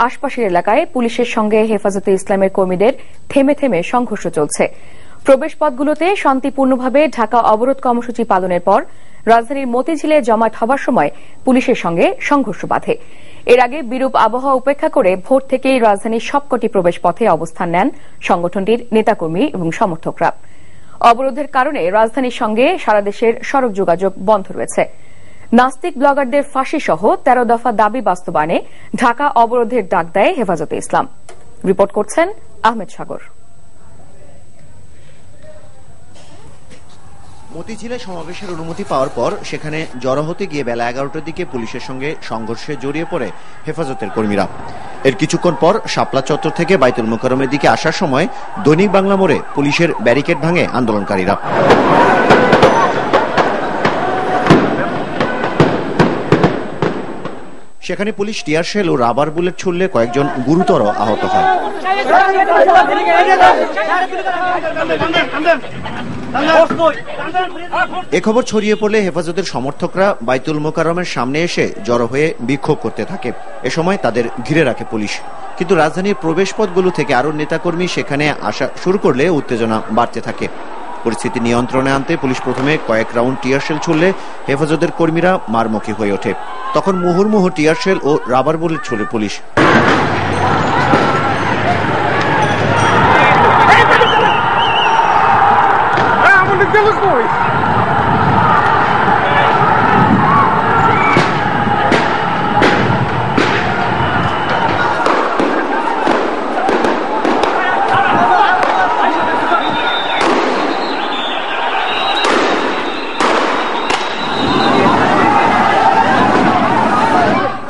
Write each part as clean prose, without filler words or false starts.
আশপাশের এলাকায় পুলিশের সঙ্গে হেফাজতে ইসলামের কর্মীদের থেমে থেমে সংঘর্ষ চলছে। প্রবেশপথগুলোতে শান্তিপূর্ণভাবে ঢাকা অবরোধ কর্মসূচি পালনের পর রাজধানীর মতিঝিলে জমায়েত হবার সময় পুলিশের সঙ্গে সংঘর্ষ বাধে। এর আগে বিরূপ আবহাওয়া উপেক্ষা করে ভোর থেকেই রাজধানীর সবকটি প্রবেশপথে অবস্থান নেন সংগঠনটির নেতাকর্মী এবং সমর্থকরা। অবরোধের কারণে রাজধানীর সঙ্গে সারা দেশের সড়ক যোগাযোগ বন্ধ রয়েছে। নাস্তিক ব্লগারদের ফাঁসি সহ ১৩ দফা দাবি বাস্তবায়নে ঢাকা অবরোধের ডাক দেয় হেফাজতে ইসলাম। রিপোর্ট করছেন আহমেদ সাগর। মতিঝিলে সমাবেশের অনুমতি পাওয়ার পর সেখানে জড়ো হতে গিয়ে বেলা ১১টার দিকে পুলিশের সঙ্গে সংঘর্ষে জড়িয়ে পড়ে হেফাজতের কর্মীরা। এর কিছুক্ষণ পর শাপলা চত্বর থেকে বাইতুল মোকাররমের দিকে আসার সময় দৈনিক বাংলা মোড়ে পুলিশের ব্যারিকেড ভাঙে আন্দোলনকারীরা। সেখানে পুলিশ টিয়ার শেল ও রাবার বুলেট ছুড়লে কয়েকজন গুরুতর আহত হয়। এ খবর ছড়িয়ে পড়লে হেফাজতের সমর্থকরা বাইতুল মোকাররমের সামনে এসে জড়ো হয়ে বিক্ষোভ করতে থাকে। এ সময় তাদের ঘিরে রাখে পুলিশ, কিন্তু রাজধানীর প্রবেশপথগুলো থেকে আরো নেতাকর্মী সেখানে আসা শুরু করলে উত্তেজনা বাড়তে থাকে। পরিস্থিতি নিয়ন্ত্রণে আনতে পুলিশ প্রথমে কয়েক রাউন্ড টিয়ারশেল ছুড়লে হেফাজতের কর্মীরা মারমুখী হয়ে ওঠে। তখন মুহুর্মুহু টিয়ারশেল ও রাবার বুলেট ছুড়ে পুলিশ।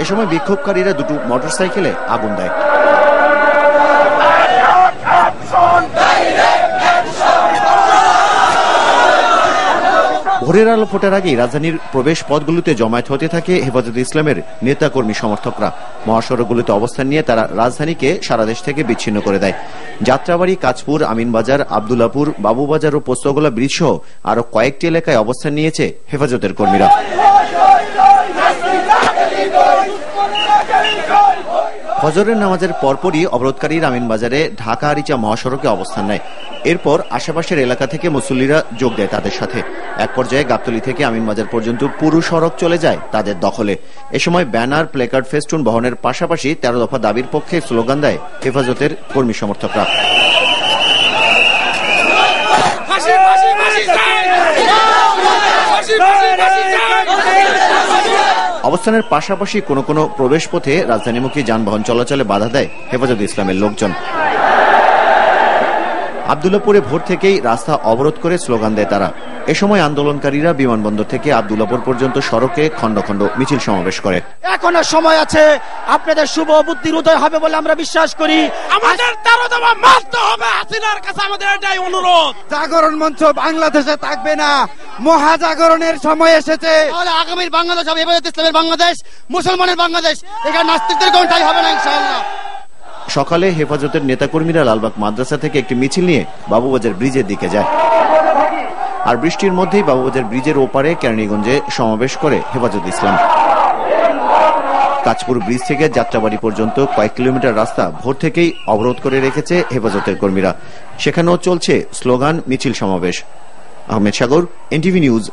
এ সময় বিক্ষোভকারীরা দুটো মোটরসাইকেলে আগুন দেয়। ভোরের আলো ফোটার আগেই রাজধানীর প্রবেশ পথগুলোতে জমায়েত হতে থাকে হেফাজতে ইসলামের নেতাকর্মী সমর্থকরা। মহাসড়কগুলোতে অবস্থান নিয়ে তারা রাজধানীকে সারা দেশ থেকে বিচ্ছিন্ন করে দেয়। যাত্রাবাড়ি, কাঁচপুর, আমিনবাজার, আব্দুল্লাপুর, বাবুবাজার ও পোস্তগোলা ব্রিজ সহ আরো কয়েকটি এলাকায় অবস্থান নিয়েছে হেফাজতের কর্মীরা। ফজরের নামাজের পরপরই অবরোধকারীরা আমিনবাজারে ঢাকা আরিচা মহাসড়কে অবস্থান নেয়। এরপর আশেপাশের এলাকা থেকে মুসল্লিরা যোগ দেয় তাদের সাথে। এক পর্যায়ে গাবতলী থেকে আমিনবাজার পর্যন্ত পুরো সড়ক চলে যায় তাদের দখলে। এ সময় ব্যানার, প্লেকার্ড, ফেস্টুন বহনের পাশাপাশি ১৩ দফা দাবির পক্ষে স্লোগান দেয় হেফাজতের কর্মী সমর্থকরা। অবস্থানের পাশাপাশি কোন কোন প্রবেশ পথে রাজধানীমুখী যানবাহন চলাচলে বাধা দেয় হেফাজতে ইসলামের লোকজন। আব্দুল্লাপুরে ভোর থেকেই রাস্তা অবরোধ করে স্লোগান দেয় তারা। এ সময় আন্দোলনকারীরা বিমানবন্দর থেকে আব্দুল্লাপুর পর্যন্ত সড়কে খন্ড খন্ড মিছিল সমাবেশ করে। এখনো সময় আছে, আপনাদের শুভ বুদ্ধির উদয় হবে বলে আমরা বিশ্বাস করি। আমাদের ১৩ দফা মানতে হবে, হাসিনার কাছে আমাদের এটাই অনুরোধ। জাগরণ মঞ্চ বাংলাদেশে থাকবে না, মহাজাগরণের সময় এসেছে। তাহলে আগামীর বাংলাদেশ হবে হেফাজতে ইসলামের বাংলাদেশ, মুসলমানের বাংলাদেশ। এখানে নাস্তিকদের কোনটাই হবে না ইনশাআল্লাহ। সকালে হেফাজতের নেতাকর্মীরা লালবাগ মাদ্রাসা থেকে একটি মিছিল নিয়ে বাবুবাজার ব্রিজের দিকে যায়। আর বৃষ্টির মধ্যেই বাবুবাজার ব্রিজের ওপারে কেরানীগঞ্জে সমাবেশ করে হেফাজতে ইসলাম। কাঁচপুর ব্রিজ থেকে যাত্রাবাড়ি পর্যন্ত কয়েক কিলোমিটার রাস্তা ভোর থেকেই অবরোধ করে রেখেছে হেফাজতের কর্মীরা। সেখানেও চলছে স্লোগান, মিছিল, সমাবেশ। আহমেদ সাগর, এনটিভি নিউজ।